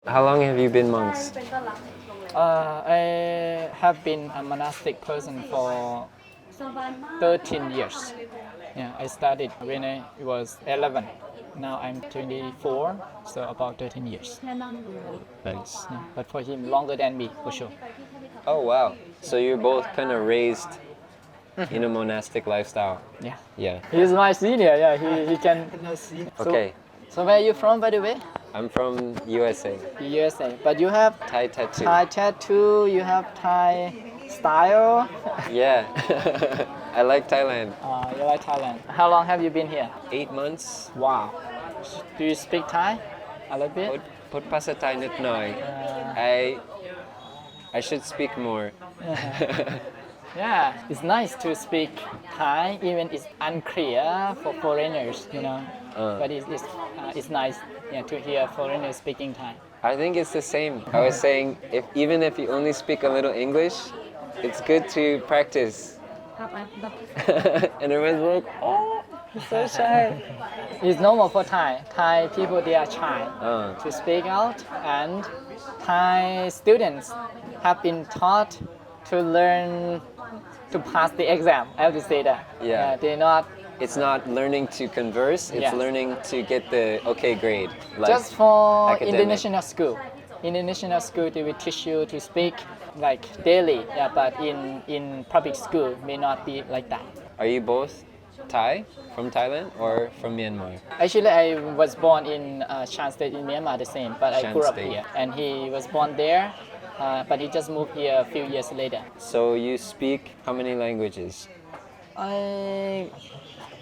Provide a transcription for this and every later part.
How long have you been monks? I have been a monastic person for 13 years. Yeah, I started when I was 11. Now I'm 24, so about 13 years. Nice. Yeah, but for him, longer than me, for sure. Oh, wow. So you're both kind of raised in a monastic lifestyle. Yeah. Yeah. He's my senior, yeah, he can. Okay. So where are you from, by the way? I'm from USA. USA. But you have Thai tattoo. Thai tattoo, you have Thai style. Yeah. I like Thailand. You like Thailand. How long have you been here? 8 months. Wow. Do you speak Thai? A little bit? พูดภาษาไทยนิดหน่อย I should speak more. Yeah, it's nice to speak Thai, even it's unclear for foreigners, you know. But it's nice, yeah, to hear foreigners speaking Thai. I think it's the same. I was saying, even if you only speak a little English, it's good to practice. And everyone's like, oh, So shy. It's normal for Thai. Thai people, they are shy to speak out, and Thai students have been taught to learn to pass the exam. I have to say that. Yeah. They're not it's not learning to converse, it's Yeah. learning to get the okay grade. Like just for academic. international school. In international school, they will teach you to speak like daily. Yeah, but in public school may not be like that. Are you both Thai, from Thailand, or from Myanmar? Actually, I was born in Shan State in Myanmar, the same, but I Shan grew up State. here. And he was born there, but he just moved here a few years later. So you speak how many languages? I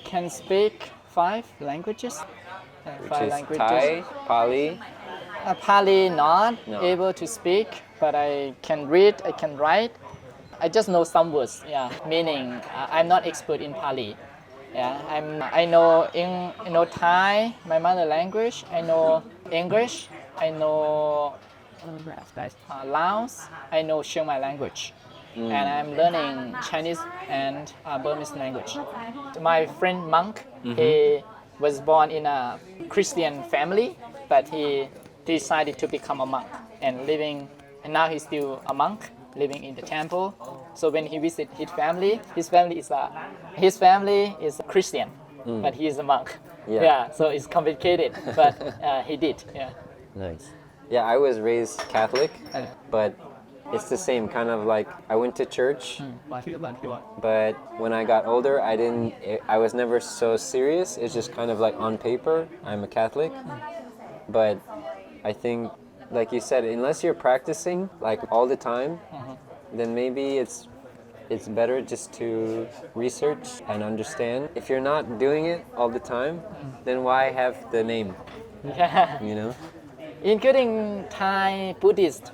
can speak 5 languages. Which Five is languages. Thai, Pali. Pali not No. able to speak, but I can read, I can write. I just know some words, yeah, meaning I'm not expert in Pali. Yeah, I know Thai, my mother language. I know English. I know Laos. I know Chiang Mai language, and I'm learning Chinese and Burmese language. My friend monk, he was born in a Christian family, but he decided to become a monk and now he's still a monk living in the temple. So when he visits his family is a Christian, but he is a monk. Yeah. So it's complicated, but he did. Yeah. Nice. Yeah, I was raised Catholic, but it's the same kind of like I went to church, but when I got older, I was never so serious. It's just kind of like on paper, I'm a Catholic, but I think, like you said, unless you're practicing like all the time, then maybe it's better just to research and understand. If you're not doing it all the time, then why have the name, Yeah. you know? Including Thai Buddhist,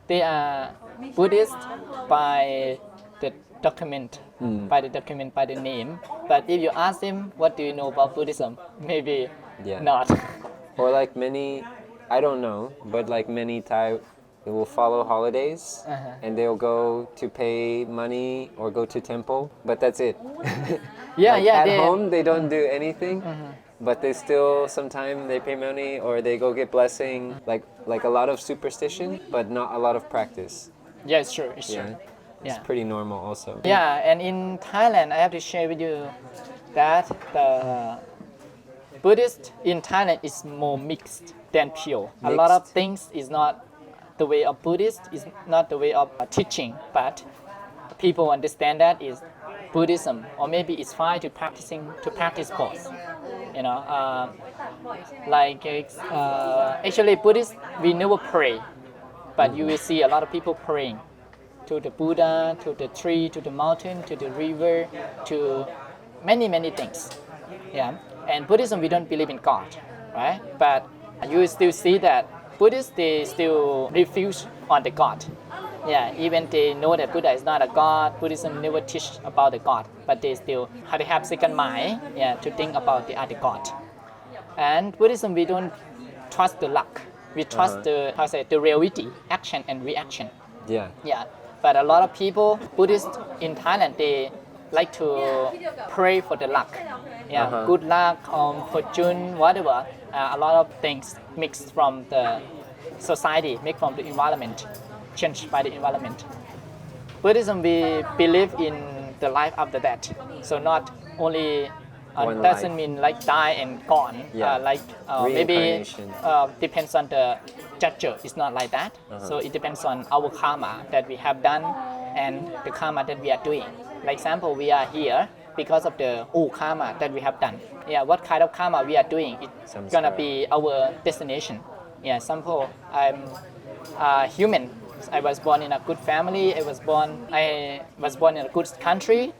they are Buddhist by the document, by the name. But if you ask them, what do you know about Buddhism? Maybe Yeah. not. Or like many, I don't know, but like many Thai, they will follow holidays and they'll go to pay money or go to temple, but that's it. Yeah, Like, yeah. At home, they don't do anything, but they still sometimes they pay money or they go get blessing, like a lot of superstition, but not a lot of practice. Yeah, it's true. It's Yeah, true. it's Yeah. pretty normal also. Yeah, and in Thailand, I have to share with you that the Buddhist in Thailand is more mixed than pure. A lot of Mixed. things is not the way of Buddhist, is not the way of teaching, but people understand that is Buddhism, or maybe it's fine to practice both. You know, actually Buddhist we never pray, but you will see a lot of people praying to the Buddha, to the tree, to the mountain, to the river, to many things. Yeah, and Buddhism we don't believe in God, right? But you will still see that Buddhists they still refuse on the God. Yeah, even they know that Buddha is not a God. Buddhism never teach about the God, but they still have second mind, yeah, to think about the other God. And Buddhism we don't trust the luck. We trust the reality, action and reaction. Yeah. Yeah, but a lot of people, Buddhists in Thailand, they like to pray for the luck. Yeah, good luck, fortune, whatever. A lot of things mixed from the society, make from the environment, changed by the environment. Buddhism, we believe in the life after death. So not only One doesn't life. mean like die and gone. Yeah. Maybe Reincarnation. depends on the judger. It's not like that. So it depends on our karma that we have done and the karma that we are doing. Like example, we are here because of the old karma that we have done. Yeah, what kind of karma we are doing? It's Samskara. gonna be our destination. Yeah, example, I'm a human. I was born in a good family. I was born in a good country,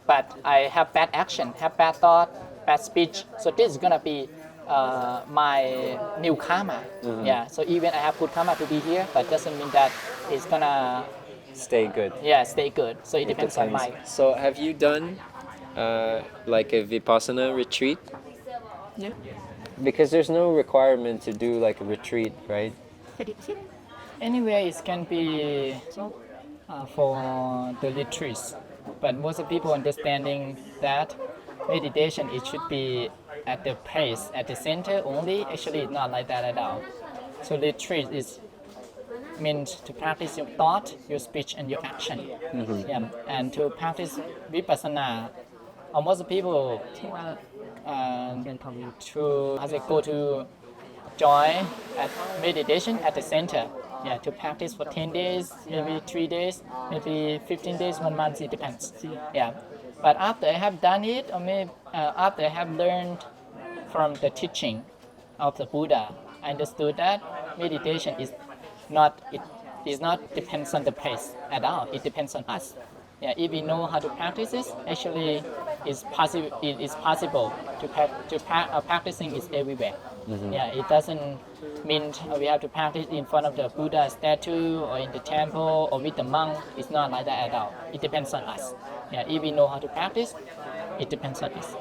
but I have bad action, have bad thought, bad speech. So this is gonna be my new karma. Yeah. So even I have good karma to be here, but doesn't mean that it's gonna Stay good. stay good. So it depends on my. So have you done like a Vipassana retreat? Yeah. Because there's no requirement to do like a retreat, right? Anyway, it can be for the retreats, but most of people understanding that meditation it should be at the place, at the center only. Actually, it's not like that at all. So retreat is means to practice your thought, your speech, and your action. Yeah. And to practice vipassana, most people go to join at meditation at the center. Yeah, to practice for 10 days, maybe 3 days, maybe 15 days, 1 month, it depends. Yeah. But after I have done it, or maybe after I have learned from the teaching of the Buddha, I understood that meditation is not depends on the place at all. It depends on us. Yeah, if we know how to practice it, actually, it's possible. It is possible to practicing is everywhere. Yeah, it doesn't mean we have to practice in front of the Buddha statue or in the temple or with the monk. It's not like that at all. It depends on us. Yeah, if we know how to practice, it depends on us.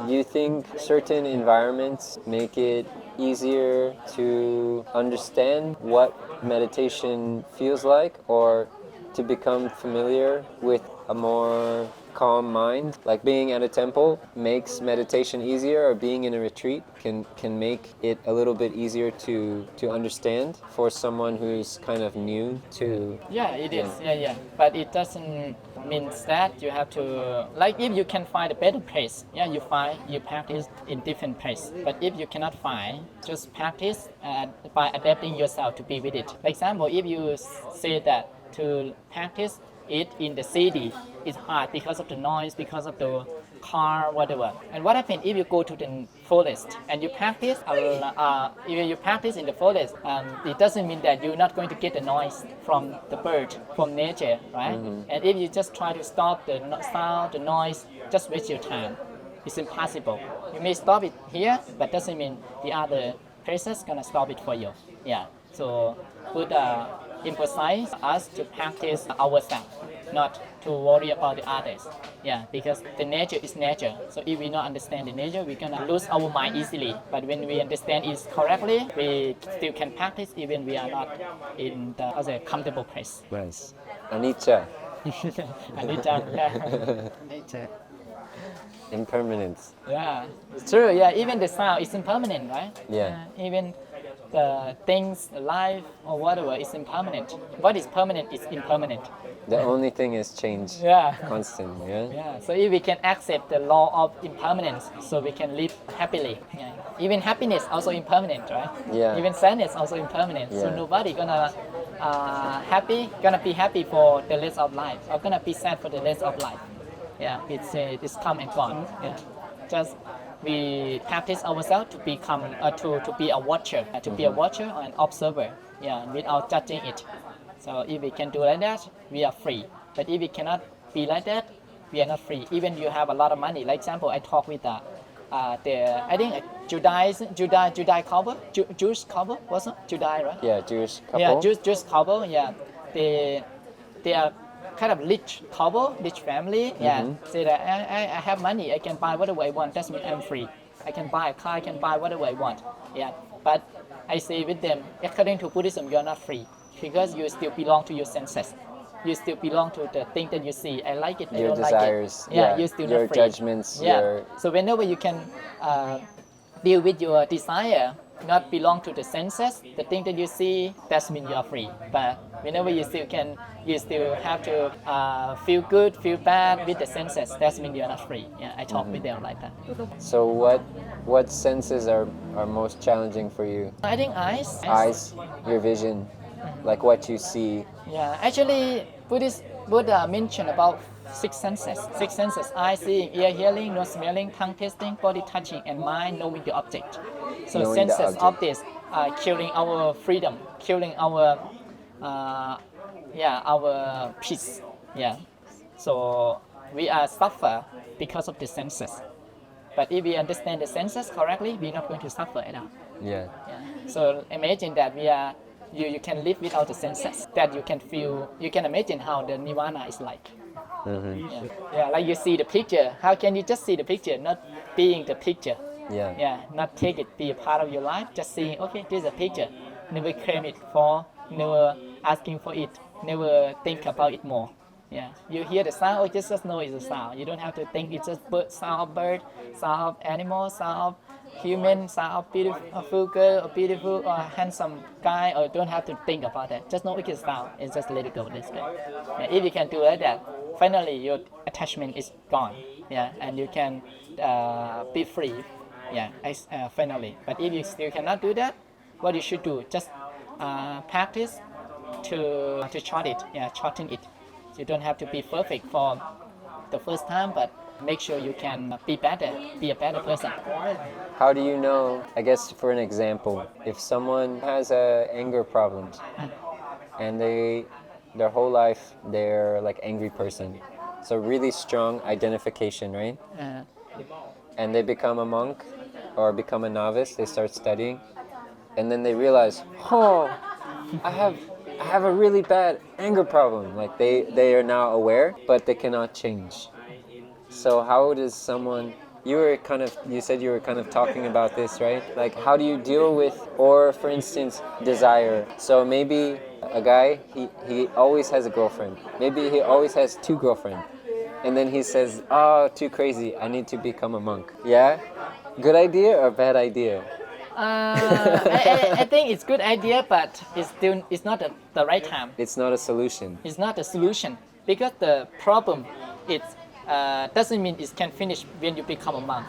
You think certain environments make it easier to understand what meditation feels like, or to become familiar with a more calm mind? Like being at a temple makes meditation easier, or being in a retreat can make it a little bit easier to understand for someone who's kind of new to. Yeah, it is. Yeah. But it doesn't mean that you have to, like if you can find a better place, you practice in different place. But if you cannot find, just practice by adapting yourself to be with it. For example, if you say that to practice it in the city is hard because of the noise, because of the car, whatever. And what happens if you go to the forest and you practice? If you practice in the forest, it doesn't mean that you're not going to get the noise from the bird, from nature, right? And if you just try to stop the sound, the noise, just waste your time. It's impossible. You may stop it here, but doesn't mean the other places gonna stop it for you. Yeah. So Buddha emphasize us to practice ourselves, not to worry about the others. Yeah, because the nature is nature. So if we not understand the nature, we're gonna lose our mind easily. But when we understand it correctly, we still can practice even we are not in the comfortable place. Nice. Anicca. Anicca. Impermanence. Yeah, it's true. Yeah, even the sound is impermanent, right? Yeah. Even the things, the life or whatever is impermanent. What is permanent is impermanent. The only thing is change. Yeah. Constant. Yeah. Yeah. So if we can accept the law of impermanence, so we can live happily. Yeah. Even happiness also impermanent, right? Yeah. Even sadness also impermanent. So Yeah. nobody gonna be happy for the rest of life, or gonna be sad for the rest of life. Yeah. It's come and gone. Yeah. Just we practice ourselves to become to be a watcher, or an observer, without judging it. So if we can do like that, we are free. But if we cannot be like that, we are not free. Even you have a lot of money. Like example, I talk with I think Judah couple, Jewish couple, wasn't it? Judah, right? Yeah, Jewish couple. Yeah, Jewish couple. Yeah, they are kind of rich couple, rich family. Yeah, say that I have money, I can buy whatever I want. That means I'm free. I can buy a car, I can buy whatever I want. Yeah, but I say with them, according to Buddhism, you are not free because you still belong to your senses. You still belong to the thing that you see. I like it, I Your don't desires. like it. Yeah, you're still your not free. judgments. Yeah. Your So whenever you can deal with your desire not belong to the senses, the thing that you see, that means you are free. But whenever you still have to feel good, feel bad with the senses, that means you are not free. Yeah, I talk with them like that. So what senses are most challenging for you? I think eyes. Eyes, your vision, like what you see. Yeah, actually, Buddha mentioned about six senses. Six senses: eye seeing, ear hearing, nose smelling, tongue tasting, body touching, and mind knowing the object. So Knowing the senses object. of this are killing our freedom, killing our our peace. Yeah. So we are suffer because of the senses. But if we understand the senses correctly, we're not going to suffer at all. Yeah. Yeah. So imagine that you can live without the senses. That you can feel. You can imagine how the nirvana is like. Yeah. Yeah, like you see the picture. How can you just see the picture, not being the picture? Yeah. Yeah, not take it be a part of your life. Just seeing, okay, this is a picture. Never claim it for, never asking for it, never think about it more. Yeah, you hear the sound, oh, just know it's a sound. You don't have to think it's just sound of bird, sound of animal, sound of human, sound of beautiful girl, or beautiful or handsome guy, or don't have to think about that. Just know it is sound and just let it go this way. Yeah, if you can do like that, finally your attachment is gone. Yeah, and you can be free. Yeah, finally. But if you still cannot do that, what you should do, just practice to shorten it. You don't have to be perfect for the first time, but make sure you can be better, be a better person. How do you know, I guess for an example, if someone has anger problems and their whole life they're like angry person, so really strong identification, right? And they become a monk or become a novice, they start studying, and then they realize, oh, I have a really bad anger problem. Like they are now aware, but they cannot change. So how does someone, you said you were kind of talking about this, right? Like how do you deal with, or for instance, desire? So maybe a guy, he always has a girlfriend. Maybe he always has two girlfriends. And then he says, oh, too crazy, I need to become a monk. Yeah? Good idea or bad idea? I think it's good idea, but it's not the right time. It's not a solution. It's not a solution because the problem doesn't mean it can finish when you become a monk.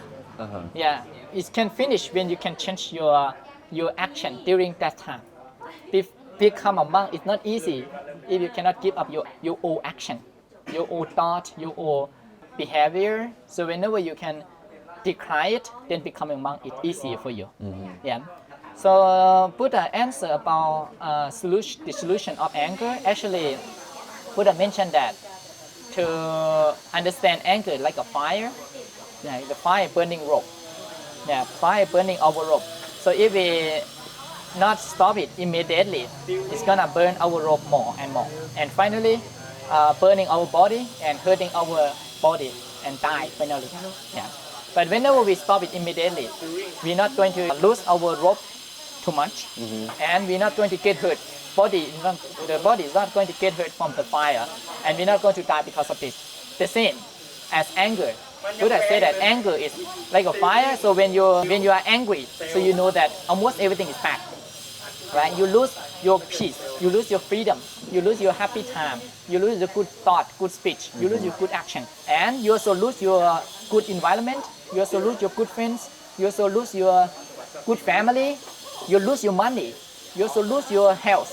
Yeah, it can finish when you can change your action during that time. Become a monk is not easy if you cannot give up your old action, your old thought, your old behavior. So whenever you can decline it, then becoming monk is easier for you. Yeah. So Buddha answer about the solution of anger. Actually, Buddha mentioned that to understand anger like a fire, like the fire burning rope. Yeah, fire burning our rope. So if we not stop it immediately, it's gonna burn our rope more and more, and finally burning our body and hurting our body and die finally. Yeah. But whenever we stop it immediately, we're not going to lose our rope too much, and we're not going to get hurt. The body is not going to get hurt from the fire, and we're not going to die because of this. The same as anger. Buddha said that anger is like a fire. So when you are angry, so you know that almost everything is bad, right? You lose your peace, you lose your freedom, you lose your happy time, you lose your good thought, good speech, you lose your good action, and you also lose your good environment. You also lose your good friends. You also lose your good family. You lose your money. You also lose your health.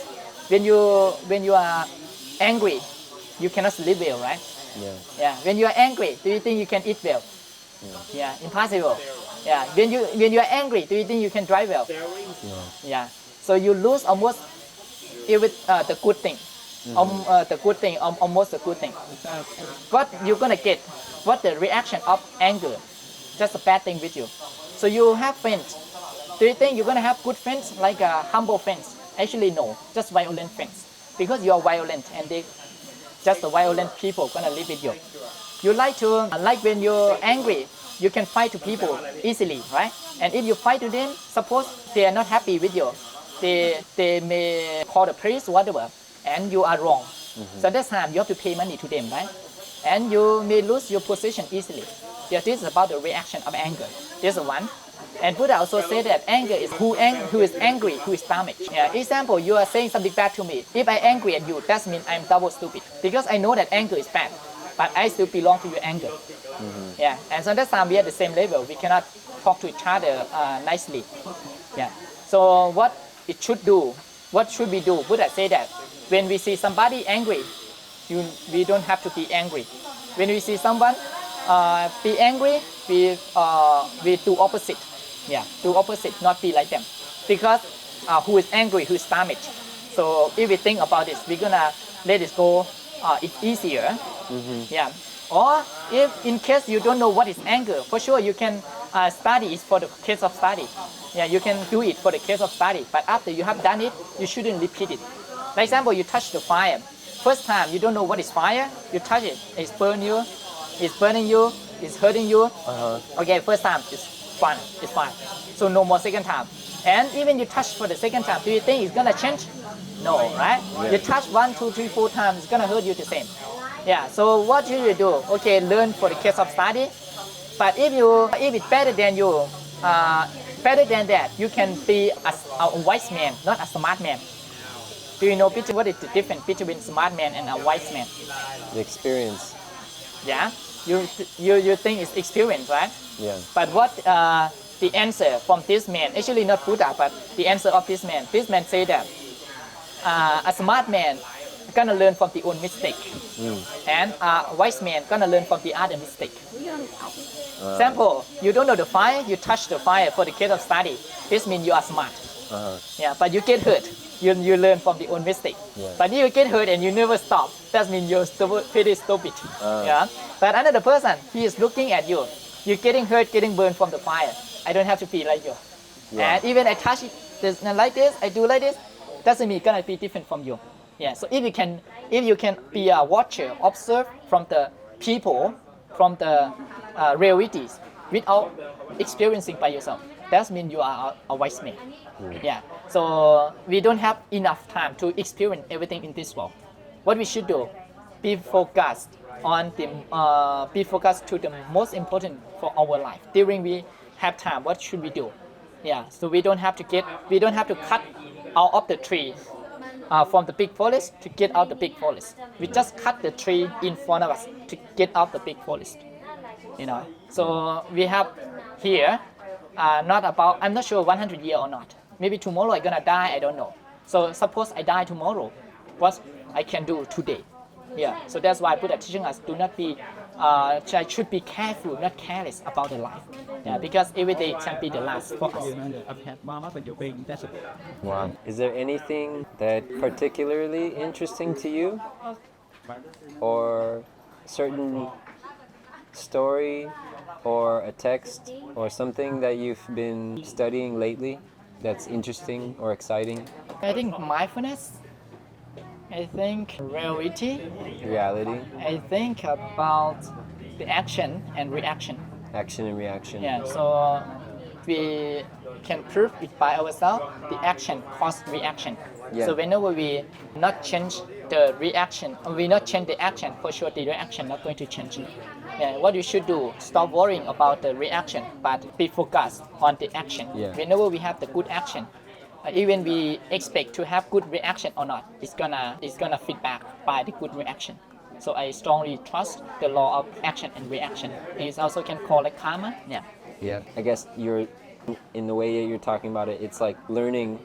When you are angry, you cannot sleep well, right? Yeah. Yeah. When you are angry, do you think you can eat well? Yeah. Impossible. Yeah. When you are angry, do you think you can drive well? Yeah. So you lose almost the good thing. Almost the good thing. What you're gonna get? What the reaction of anger? Just a bad thing with you. So you have friends. Do you think you're gonna have good friends, like humble friends? Actually, no. Just violent friends. Because you are violent, and just the violent people gonna live with you. You like when you're angry, you can fight to people easily, right? And if you fight to them, suppose they are not happy with you, they may call the police, whatever, and you are wrong. So this time you have to pay money to them, right? And you may lose your position easily. Yeah, this is about the reaction of anger. This is one. And Buddha also said that anger is who is angry, who is damaged. Yeah. Example, you are saying something bad to me. If I angry at you, that means I'm double stupid. Because I know that anger is bad, but I still belong to your anger. Yeah. And so that's time we are at the same level. We cannot talk to each other nicely. Yeah. So what it should do, what should we do? Buddha say that when we see somebody angry, we don't have to be angry. When we see someone be angry, we do opposite. Yeah, do opposite, not be like them. Because who is angry, who is damaged. So if we think about this, we're gonna let it go. It's easier. Yeah. Or if in case you don't know what is anger, for sure you can study it for the case of study. Yeah, you can do it for the case of study. But after you have done it, you shouldn't repeat it. For example, you touch the fire. First time you don't know what is fire, you touch it, it's burning you, it's hurting you. Okay, first time it's fun, it's fine. So no more second time. And even you touch for the second time, do you think it's gonna change? No, right? You touch 1, 2, 3, 4 times, it's gonna hurt you the same. Yeah. So what should you do? Okay, learn for the case of study. But if it's better than you, better than that, you can be a wise man, not a smart man. Do you know what is the difference between smart man and a wise man? The experience. Yeah. You think it's experience, right? Yeah. But what the answer from this man, actually not Buddha, but the answer of this man say that a smart man gonna learn from the own mistake, and a wise man gonna learn from the other mistake. Example, you don't know the fire, you touch the fire for the case of study. This means you are smart. Yeah, but you get hurt. You learn from the own mistake. Yeah. But if you get hurt and you never stop, that means you're pretty stupid. Yeah. But another person, he is looking at you. You're getting hurt, getting burned from the fire. I don't have to be like you. Yeah. And even I touch it like this, I do like this, doesn't mean it's gonna be different from you. Yeah. So if you can be a watcher, observe from the people, from the realities, without experiencing by yourself, that means you are a wise man. Yeah. So we don't have enough time to experience everything in this world. What we should do, be focused on be focused to the most important for our life. During we have time, what should we do? Yeah. So we don't have to cut out of the tree from the big forest to get out the big forest. We just cut the tree in front of us to get out the big forest. You know. So we have here. Not about, I'm not sure 100 years or not. Maybe tomorrow I'm gonna die, I don't know. So suppose I die tomorrow, what I can do today? Yeah, so that's why Buddha teaching us do not be, should be careful, not careless about the life. Yeah, because every day can be the last for us. Wow. Is there anything that particularly interesting to you? Or certain story or a text or something that you've been studying lately that's interesting or exciting? I think mindfulness. I think reality. I think about the action and reaction. Action and reaction. Yeah, so we can prove it by ourselves. The action causes reaction. Yeah. So whenever we not change the reaction, or we not change the action, for sure the reaction not going to change. Yeah, what you should do, stop worrying about the reaction, but be focused on the action. Yeah. Whenever we have the good action, even we expect to have good reaction or not, it's gonna feedback by the good reaction. So I strongly trust the law of action and reaction. It also can call it karma. Yeah. Yeah. I guess you're, in the way you're talking about it, it's like learning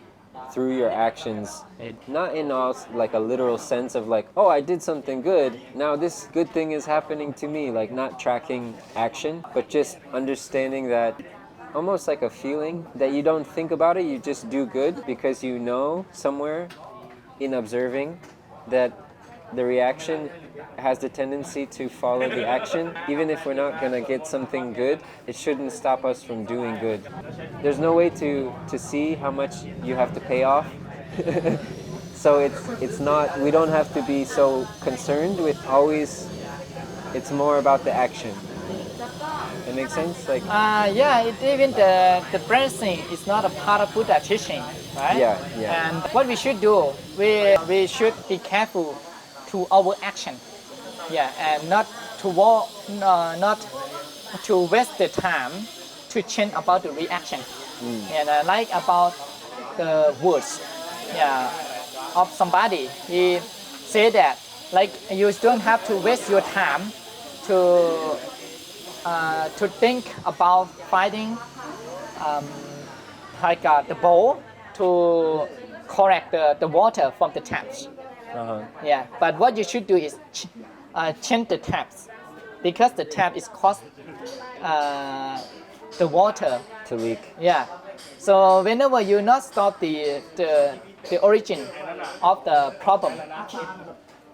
through your actions, not in like a literal sense of like, oh, I did something good, now this good thing is happening to me, like not tracking action, but just understanding that almost like a feeling that you don't think about it, you just do good because you know somewhere in observing that the reaction has the tendency to follow the action. Even if we're not gonna get something good, it shouldn't stop us from doing good. There's no way to see how much you have to pay off. So it's not, we don't have to be so concerned with always, it's more about the action. It makes sense? Like yeah, even the blessing is not a part of Buddha teaching, right? Yeah. And what we should do, we should be careful to our action, yeah, and not to waste the time to change about the reaction. And I like about the words, yeah, of somebody. He said that like you don't have to waste your time to think about finding the bowl to correct the water from the taps. Yeah, but what you should do is change the taps because the tap is cause the water To leak. yeah. So whenever you not stop the origin of the problem,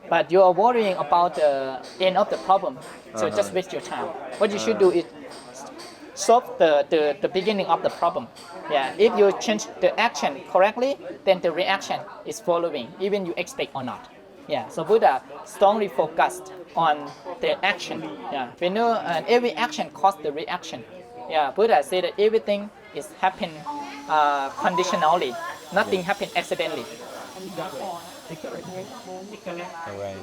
but you are worrying about the end of the problem, so just waste your time. What you should do is solve the beginning of the problem. Yeah. If you change the action correctly, then the reaction is following, even you expect or not. Yeah. So Buddha strongly focused on the action. Yeah. We know every action causes the reaction. Yeah. Buddha said that everything is happen conditionally. Nothing happen accidentally. All right.